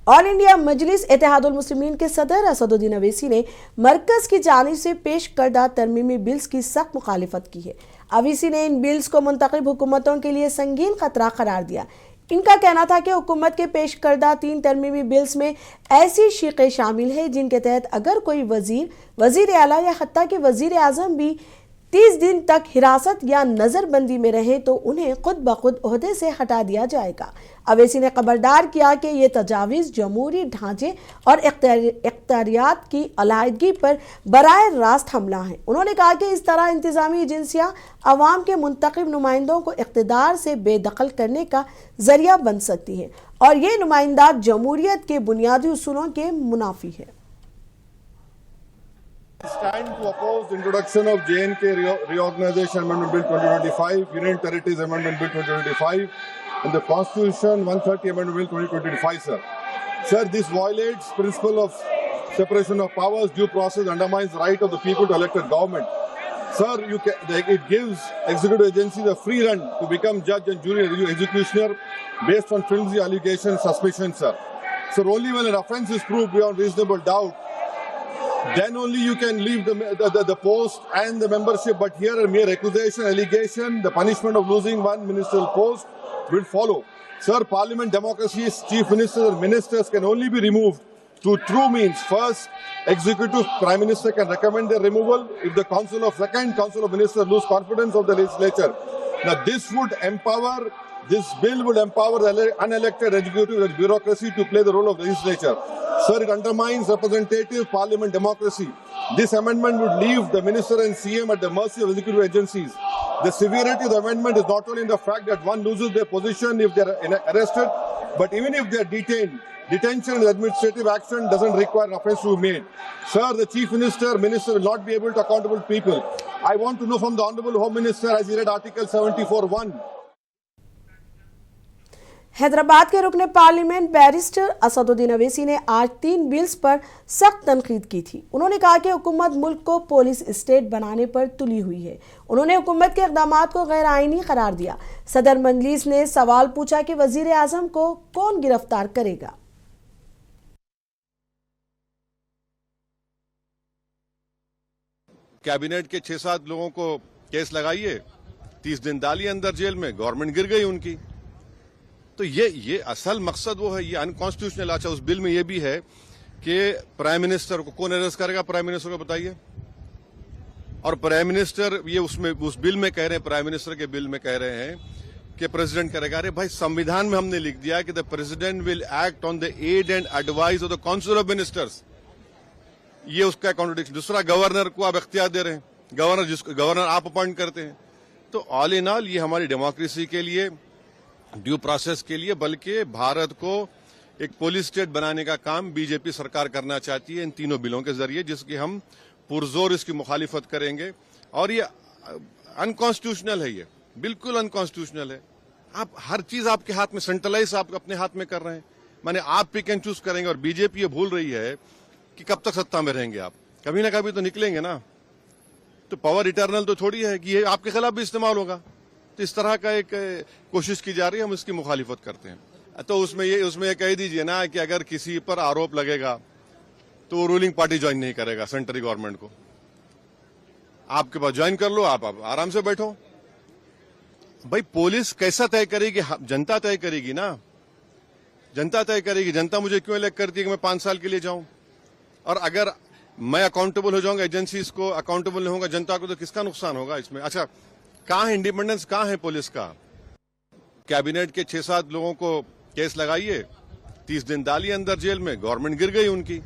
All India मजलिस इत्तेहादुल मुस्लिमीन के सदर असदुद्दीन अवैसी ने मरकज की जानिब से पेश करदा तरमीमी बिल्स की सख्त मुखालिफत की है। अवैसी ने इन बिल्स को मुंतखब हुकूमतों के लिए संगीन खतरा करार दिया। इनका कहना था कि हुकूमत के पेश करदा 3 तरमीमी बिल्स में ऐसी शीक़ें शामिल है जिनके तहत अगर कोई वजीर आला या हत्ता कि वजीर आज़म भी 30 दिन तक हिरासत या नज़रबंदी में रहे तो उन्हें खुद ब खुद ओहदे से हटा दिया जाएगा। अवैसी ने खबरदार किया कि ये तजावीज़ जमहूरी ढांचे और इख्तियारियात की अलाहिदगी पर बराह रास्त हमला है। उन्होंने कहा कि इस तरह इंतजामी एजेंसियाँ अवाम के मुंतखब नुमाइंदों को इख्तिदार से बेदखल करने का जरिया बन सकती हैं और ये नुमाइंदा जमहूरियत के बुनियादी उसूलों के मुनाफी है। Stand to oppose the introduction of J&K Reorganization Amendment Bill 2025, Union Territories Amendment Bill 2025, and the Constitution 130 Amendment Bill 2025, sir. Sir, this violates principle of separation of powers, due process, undermines the right of the people to elect a government. Sir, it gives executive agencies a free run to become judge and jury and executioner based on flimsy allegations, suspicions, sir. Sir, only when an offence is proved beyond reasonable doubt, then only you can leave the post and the membership. But here a mere accusation, allegation, the punishment of losing one ministerial post will follow. Sir, parliament democracy's chief ministers and ministers can only be removed through true means. First, executive prime minister can recommend their removal if the council of ministers lose confidence of the legislature. Now this bill would empower the unelected executive and bureaucracy to play the role of legislature. Sir, it undermines representative parliament democracy. This amendment would leave the minister and CM at the mercy of executive agencies. The severity of the amendment is not only in the fact that one loses their position if they are arrested, but even if they are detained. Detention and administrative action doesn't require an offence to be made. Sir, the chief minister will not be able to accountable people. I want to know from the Honorable Home Minister, as he read Article 74(1). Hyderabad के रुकने parliament barrister Asaduddin Owaisi ने आज 3 bills पर सख्त तनकीद की थी। उन्होंने कहा कि हुकूमत मुल्क को पुलिस स्टेट बनाने पर तुली हुई है। उन्होंने हुकूमत के इक़दामात को गैर आईनी करार दिया। सदर मजलिस ने सवाल पूछा कि वजीर आज़म को कौन गिरफ्तार करेगा। कैबिनेट के 6-7 लोगों को केस लगाइए, 30 दिन डालिए अंदर जेल में, गवर्नमेंट गिर गई उनकी। तो ये असल मकसद वो है, ये अनकॉन्स्टिट्यूशनल। अच्छा, उस बिल में ये भी है कि प्राइम मिनिस्टर को कौन अरेस्ट करेगा, प्राइम मिनिस्टर को बताइए। और प्राइम मिनिस्टर ये उस बिल में कह रहे हैं, प्राइम मिनिस्टर के बिल में कह रहे हैं कि प्रेसिडेंट करेगा। अरे भाई, संविधान में हमने लिख दिया कि the president will act on the aid and advice of the council of ministers. ये उसका कॉन्ट्रडिक्शन। दूसरा, गवर्नर को आप इख्तियार दे रहे हैं, गवर्नर आप अपॉइंट करते हैं। तो ऑल इन ऑल ये हमारी डेमोक्रेसी के लिए, ड्यू प्रोसेस के लिए, बल्कि भारत को एक पुलिस स्टेट बनाने का काम बीजेपी सरकार करना चाहती है इन तीनों बिलों के जरिए, जिसकी हम पुरजोर इसकी मुखालिफत करेंगे। और ये अनकॉन्स्टिट्यूशनल है, ये बिल्कुल अनकॉन्स्टिट्यूशनल है। आप हर चीज आपके हाथ में, सेंट्रलाइज आप अपने हाथ में कर रहे हैं, माने आप पिक एंड चूज करेंगे। और बीजेपी ये भूल रही है कि कब तक सत्ता में रहेंगे आप, कभी ना कभी तो निकलेंगे ना। तो पावर इटर्नल तो थोड़ी है कि ये आपके खिलाफ भी इस्तेमाल होगा। तो इस तरह का एक कोशिश की जा रही है, हम इसकी मुखालिफत करते हैं। तो उसमें ये कह दीजिए ना कि अगर किसी पर आरोप लगेगा तो वो रूलिंग पार्टी ज्वाइन नहीं करेगा सेंट्रल गवर्नमेंट को। आपके पास ज्वाइन कर लो, आप आराम से बैठो। भाई, पुलिस कैसा तय करेगी? जनता तय करेगी ना, जनता तय करेगी। जनता मुझे क्यों इलेक्ट करती है कि मैं 5 साल के लिए जाऊं? और अगर मैं अकाउंटेबल हो जाऊंगा, एजेंसीज को अकाउंटेबल नहीं होगा, जनता को तो किसका नुकसान होगा इसमें? अच्छा, कहां है इंडिपेंडेंस, कहां है पुलिस का? कैबिनेट के 6-7 लोगों को केस लगाइए, 30 दिन डालिए अंदर जेल में, गवर्नमेंट गिर गई उनकी।